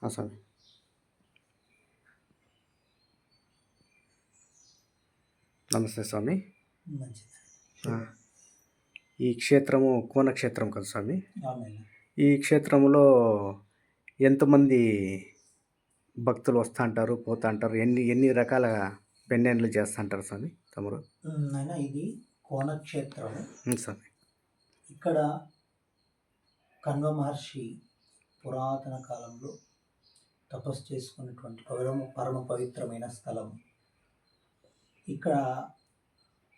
స్వామి. నమస్తే స్వామి. మంచిది. ఈ క్షేత్రము కోన క్షేత్రం కదా స్వామి. అవునండి. ఈ క్షేత్రంలో ఎంతమంది భక్తులు వస్తూ అంటారు, పోతా అంటారు? ఎన్ని ఎన్ని రకాల పెండెంట్లు చేస్తూ అంటారు స్వామి తమరు? నాయన ఇది కోన క్షేత్రము. స్వామి. ఇక్కడ కణ్వ మహర్షి పురాతన కాలంలో తపస్సు చేసుకున్నటువంటి పరమ పవిత్రమైన స్థలం. ఇక్కడ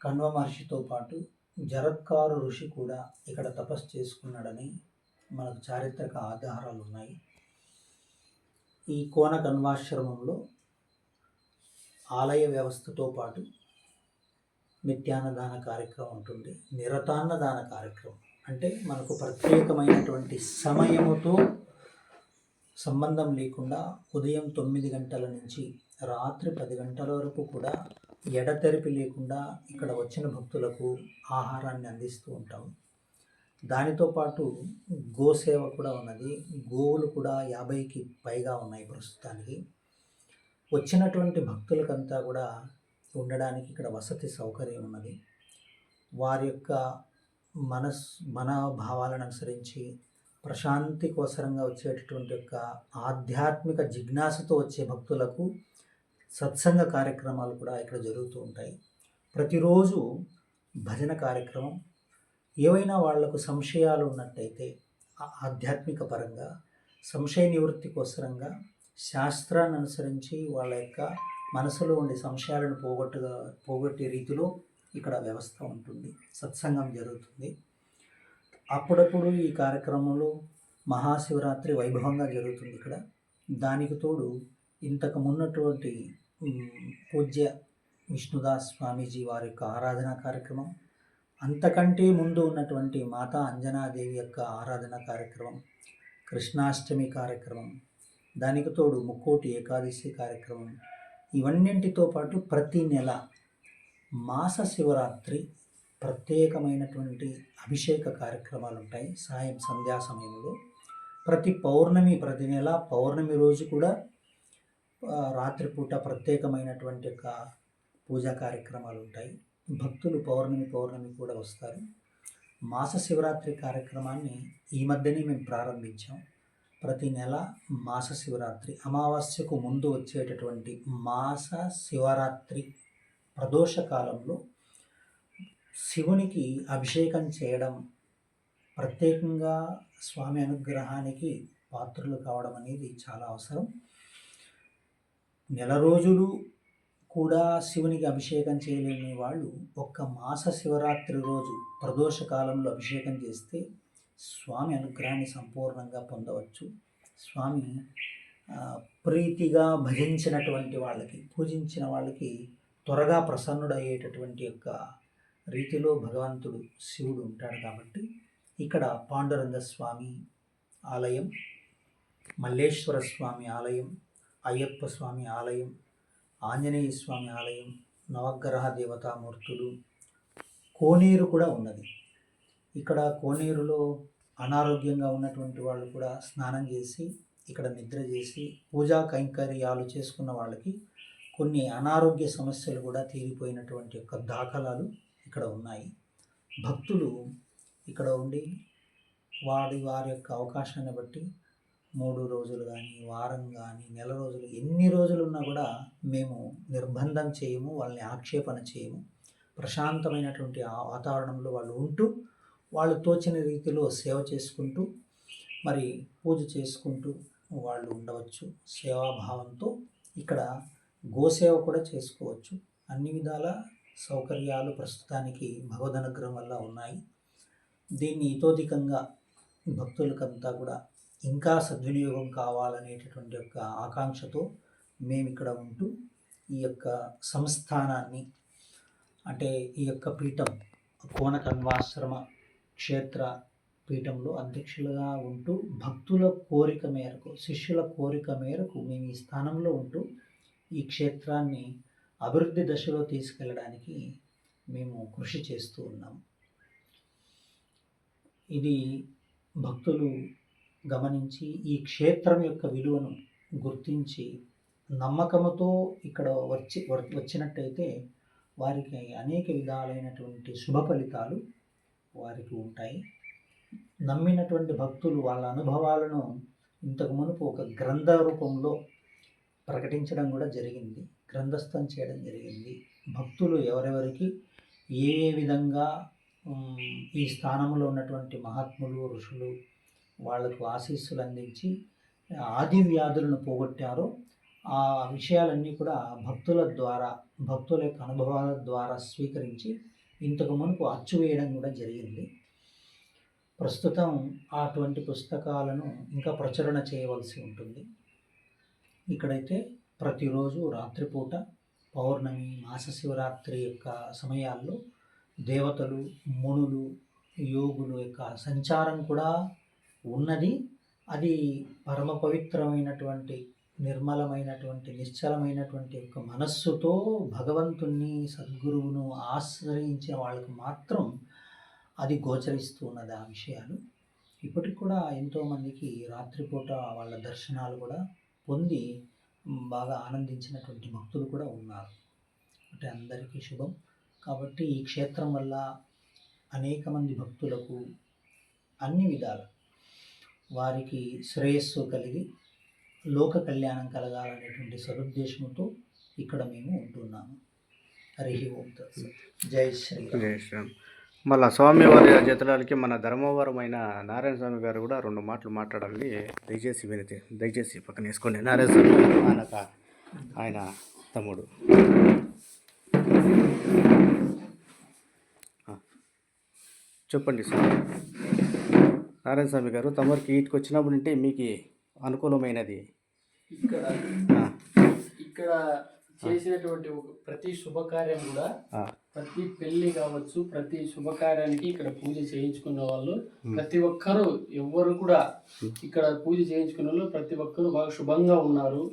కణ్వ మహర్షితో పాటు జరత్కారు ఋషి కూడా ఇక్కడ తపస్సు చేసుకున్నాడని మనకు చారిత్రక ఆధారాలు ఉన్నాయి. ఈ కోన కణ్వాశ్రమంలో ఆలయ వ్యవస్థతో పాటు నిత్యాన్నదాన కార్యక్రమం ఉంటుంది. నిరతాన్నదాన కార్యక్రమం అంటే మనకు ప్రత్యేకమైనటువంటి సమయముతో సంబంధం లేకుండా ఉదయం 9 గంటల నుంచి రాత్రి 10 గంటల వరకు కూడా ఎడతెరిపి లేకుండా ఇక్కడ వచ్చిన భక్తులకు ఆహారాన్ని అందిస్తూ ఉంటాం. దానితో పాటు గోసేవ కూడా ఉన్నది. గోవులు కూడా 50కి పైగా ఉన్నాయి ప్రస్తుతానికి. వచ్చినటువంటి భక్తులకంతా కూడా ఉండడానికి ఇక్కడ వసతి సౌకర్యం ఉన్నది. వారి యొక్క మనోభావాలను అనుసరించి ప్రశాంతి కోసరంగా వచ్చేటటువంటి యొక్క ఆధ్యాత్మిక జిజ్ఞాసతో వచ్చే భక్తులకు సత్సంగ కార్యక్రమాలు కూడా ఇక్కడ జరుగుతూ ఉంటాయి. ప్రతిరోజు భజన కార్యక్రమం. ఏవైనా వాళ్లకు సంశయాలు ఉన్నట్టయితే ఆధ్యాత్మిక పరంగా సంశయ నివృత్తి కోసరంగా శాస్త్రాన్ని అనుసరించి వాళ్ళ యొక్క మనసులో ఉండే సంశయాలను పోగొట్టే రీతిలో ఇక్కడ వ్యవస్థ ఉంటుంది. సత్సంగం జరుగుతుంది. అప్పుడప్పుడు ఈ కార్యక్రమంలో మహాశివరాత్రి వైభవంగా జరుగుతుంది ఇక్కడ. దానికి తోడు ఇంతకు మున్నటువంటి పూజ్య విష్ణుదాస్ స్వామీజీ వారి యొక్క ఆరాధన కార్యక్రమం, అంతకంటే ముందు ఉన్నటువంటి మాతా అంజనాదేవి యొక్క ఆరాధన కార్యక్రమం, కృష్ణాష్టమి కార్యక్రమం, దానికి తోడు ముక్కోటి ఏకాదశి కార్యక్రమం, ఇవన్నింటితో పాటు ప్రతి నెల మాస శివరాత్రి ప్రత్యేకమైనటువంటి అభిషేక కార్యక్రమాలు ఉంటాయి. సంధ్యా సమయంలో ప్రతి నెల పౌర్ణమి రోజు కూడా రాత్రిపూట ప్రత్యేకమైనటువంటి యొక్క పూజా కార్యక్రమాలు ఉంటాయి. భక్తులు పౌర్ణమి కూడా వస్తారు. మాస శివరాత్రి కార్యక్రమాన్ని ఈ మధ్యనే మేము ప్రారంభించాం. ప్రతి నెల మాస శివరాత్రి అమావాస్యకు ముందు వచ్చేటటువంటి మాస శివరాత్రి ప్రదోష కాలంలో శివునికి అభిషేకం చేయడం, ప్రత్యేకంగా స్వామి అనుగ్రహానికి పాత్రలు కావడం అనేది చాలా అవసరం. నెల రోజులు కూడా శివునికి అభిషేకం చేయలేని వాళ్ళు ఒక్క మాస శివరాత్రి రోజు ప్రదోష కాలంలో అభిషేకం చేస్తే స్వామి అనుగ్రహాన్ని సంపూర్ణంగా పొందవచ్చు. స్వామి ప్రీతిగా భజించినటువంటి వాళ్ళకి, పూజించిన వాళ్ళకి త్వరగా ప్రసన్నుడయ్యేటటువంటి యొక్క రీతిలో భగవంతుడు శివుడు ఉంటాడు. కాబట్టి ఇక్కడ పాండురంగ స్వామి ఆలయం, మల్లేశ్వర స్వామి ఆలయం, అయ్యప్ప స్వామి ఆలయం, ఆంజనేయ స్వామి ఆలయం, నవగ్రహ దేవతామూర్తులు, కోనేరు కూడా ఉన్నది. ఇక్కడ కోనేరులో అనారోగ్యంగా ఉన్నటువంటి వాళ్ళు కూడా స్నానం చేసి ఇక్కడ నిద్ర చేసి పూజా కైంకర్యాలు చేసుకున్న వాళ్ళకి కొన్ని అనారోగ్య సమస్యలు కూడా తీరిపోయినటువంటి యొక్క దాఖలాలు ఇక్కడ ఉన్నాయి. భక్తులు ఇక్కడ ఉండి వారి యొక్క అవకాశాన్ని బట్టి 3 రోజులు కానీ, వారం కానీ, నెల రోజులు, ఎన్ని రోజులు ఉన్నా కూడా మేము నిర్బంధం చేయము, వాళ్ళని ఆక్షేపణ చేయము. ప్రశాంతమైనటువంటి ఆ వాతావరణంలో వాళ్ళు ఉంటూ వాళ్ళు తోచిన రీతిలో సేవ చేసుకుంటూ మరి పూజ చేసుకుంటూ వాళ్ళు ఉండవచ్చు. సేవాభావంతో ఇక్కడ గోసేవ కూడా చేసుకోవచ్చు. అన్ని విధాల సౌకర్యాలు ప్రస్తుతానికి భగవద్ అనుగ్రహం వల్ల ఉన్నాయి. దీన్ని ఇతోధికంగా భక్తులకంతా కూడా ఇంకా సద్వినియోగం కావాలనేటటువంటి యొక్క ఆకాంక్షతో మేము ఇక్కడ ఉంటూ ఈ యొక్క సంస్థానాన్ని, అంటే ఈ యొక్క పీఠం కోన కణ్వాశ్రమ క్షేత్ర పీఠంలో అధ్యక్షులుగా ఉంటూ భక్తుల కోరిక మేరకు, శిష్యుల కోరిక మేరకు మేము ఈ స్థానంలో ఉంటూ ఈ క్షేత్రాన్ని అభివృద్ధి దశలో తీసుకెళ్ళడానికి మేము కృషి చేస్తూ ఉన్నాం. ఇది భక్తులు గమనించి ఈ క్షేత్రం యొక్క విలువను గుర్తించి నమ్మకముతో ఇక్కడ వచ్చినట్టయితే వారికి అనేక విధాలైనటువంటి శుభ ఫలితాలు వారికి ఉంటాయి. నమ్మినటువంటి భక్తులు వాళ్ళ అనుభవాలను ఇంతకు మునుపు ఒక గ్రంథ రూపంలో ప్రకటించడం కూడా జరిగింది, గ్రంథస్థం చేయడం జరిగింది. భక్తులు ఎవరెవరికి ఏ ఏ విధంగా ఈ స్థానంలో ఉన్నటువంటి మహాత్ములు ఋషులు వాళ్లకు ఆశీస్సులు అందించి ఆది వ్యాధులను పోగొట్టారో ఆ విషయాలన్నీ కూడా భక్తుల ద్వారా, భక్తుల యొక్క అనుభవాల ద్వారా స్వీకరించి ఇంతకు మునుపు అచ్చు వేయడం కూడా జరిగింది. ప్రస్తుతం అటువంటి పుస్తకాలను ఇంకా ప్రచురణ చేయవలసి ఉంటుంది. ఇక్కడైతే ప్రతిరోజు రాత్రిపూట పౌర్ణమి, మాస శివరాత్రి యొక్క సమయాల్లో దేవతలు, మునులు, యోగుల యొక్క సంచారం కూడా ఉన్నది. అది పరమ పవిత్రమైనటువంటి, నిర్మలమైనటువంటి, నిశ్చలమైనటువంటి యొక్క మనస్సుతో భగవంతుణ్ణి, సద్గురువును ఆశ్రయించే వాళ్ళకు మాత్రం అది గోచరిస్తూ ఉన్నది ఆ విషయాలు. ఇప్పటికి కూడా ఎంతోమందికి రాత్రిపూట వాళ్ళ దర్శనాలు కూడా పొంది బాగా ఆనందించినటువంటి భక్తులు కూడా ఉన్నారు. అంటే అందరికీ శుభం. కాబట్టి ఈ క్షేత్రం వల్ల అనేక మంది భక్తులకు అన్ని విధాల వారికి శ్రేయస్సు కలిగి లోక కళ్యాణం కలగాలనేటువంటి సదుద్దేశంతో ఇక్కడ మేము ఉంటున్నాము. హరి ఓం తత్సత్. జై శ్రీరామ్. జై శ్రీరామ్. మళ్ళా స్వామివారి జతరాలకి మన ధర్మవరమైన నారాయణ స్వామి గారు కూడా 2 మాటలు మాట్లాడాలని దయచేసి వినతి. దయచేసి పక్కన వేసుకోండి. నారాయణ స్వామి ఆయన తమ్ముడు. చెప్పండి స్వామి. నారాయణ స్వామి గారు తమరికి వీటికి వచ్చినప్పుడు అంటే మీకు అనుకూలమైనది ఇక్కడ చేసినటువంటి ప్రతి శుభకార్యం కూడా, ప్రతి పెళ్లి కావచ్చు, ప్రతి శుభకార్యానికి ఇక్కడ పూజ చేయించుకున్న వాళ్ళు ప్రతి ఒక్కరు, ఎవ్వరు కూడా ఇక్కడ పూజ చేయించుకున్న వాళ్ళు ప్రతి ఒక్కరు బాగా శుభంగా ఉన్నారు,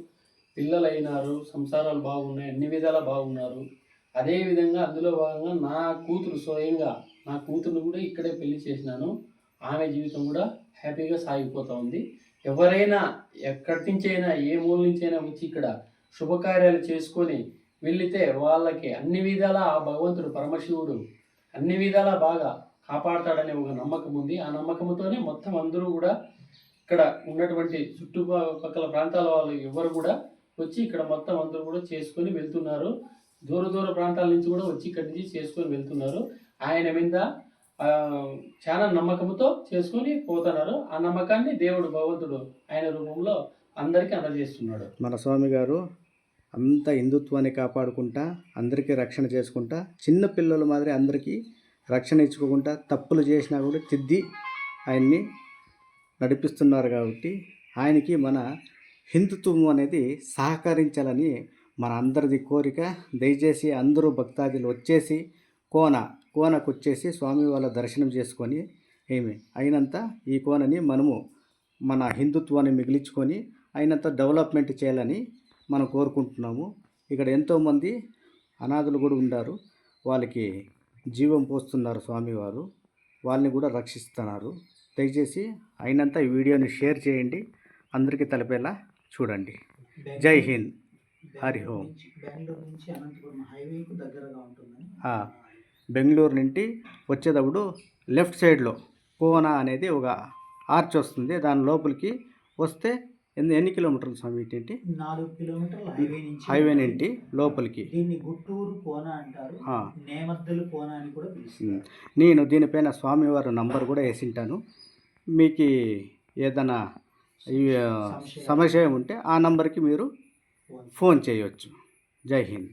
పిల్లలు అయినారు, సంసారాలు బాగున్నాయి, అన్ని విధాలా బాగున్నారు. అదేవిధంగా అందులో భాగంగా నా కూతురు, స్వయంగా నా కూతురుని కూడా ఇక్కడే పెళ్లి చేసినాను. ఆమె జీవితం కూడా హ్యాపీగా సాగిపోతూ ఉంది. ఎవరైనా ఎక్కడి నుంచైనా, ఏ మూల నుంచైనా వచ్చి ఇక్కడ శుభకార్యాలు చేసుకొని వెళితే వాళ్ళకి అన్ని విధాలా ఆ భగవంతుడు పరమశివుడు అన్ని విధాలా బాగా కాపాడతాడనే ఒక నమ్మకం ఉంది. ఆ నమ్మకంతోనే మొత్తం అందరూ కూడా ఇక్కడ ఉన్నటువంటి చుట్టుపక్కల ప్రాంతాల వాళ్ళు ఎవరు కూడా వచ్చి ఇక్కడ మొత్తం అందరూ కూడా చేసుకొని వెళ్తున్నారు. దూర దూర ప్రాంతాల నుంచి కూడా వచ్చి ఇక్కడి నుంచి చేసుకొని వెళ్తున్నారు. ఆయన మీద చాలా నమ్మకంతో చేసుకొని పోతున్నారు. ఆ నమ్మకాన్ని దేవుడు, భగవంతుడు ఆయన రూపంలో అందరికీ అందజేస్తున్నాడు. మన స్వామి గారు అంత హిందుత్వాన్ని కాపాడుకుంటా, అందరికీ రక్షణ చేసుకుంటా, చిన్న పిల్లల మాదిరి అందరికీ రక్షణ ఇచ్చుకోకుండా, తప్పులు చేసినా కూడా తిద్ది ఆయన్ని నడిపిస్తున్నారు. కాబట్టి ఆయనకి మన హిందుత్వం అనేది సహకరించాలని మన అందరిది కోరిక. దయచేసి అందరూ భక్తాదులు వచ్చేసి కోనకు వచ్చేసి స్వామి వాళ్ళ దర్శనం చేసుకొని అయినంత ఈ కోనని మనము మన హిందుత్వాన్ని మిగిలించుకొని అయినంత డెవలప్మెంట్ చేయాలని మనం కోరుకుంటున్నాము. ఇక్కడ ఎంతోమంది అనాథులు కూడా ఉన్నారు. వాళ్ళకి జీవం పోస్తున్నారు స్వామివారు. వాళ్ళని కూడా రక్షిస్తున్నారు. దయచేసి అయినంత ఈ వీడియోని షేర్ చేయండి, అందరికీ తెలిపేలా చూడండి. జై హింద్. హరి ఓం. బెంగళూరు నుంచి అనంతపురం హైవేకు దగ్గరగా ఉంటుంది. బెంగళూరు నుండి వచ్చేటప్పుడు లెఫ్ట్ సైడ్లో కోన అనేది ఒక ఆర్చ్ వస్తుంది. దాని లోపలికి వస్తే ఎన్ని కిలోమీటర్లు స్వామి? 4 కిలోమీటర్ల హైవే నుండి లోపలికి. దీన్ని గుట్టూరు కోన అంటారు, నేమద్దలు కోన అని కూడా పిలుస్తారు. నేను దీనిపైన స్వామివారి నంబర్ కూడా వేసింటాను. మీకు ఏదైనా సమస్య ఉంటే ఆ నంబర్కి మీరు ఫోన్ చేయవచ్చు. జై హింద్.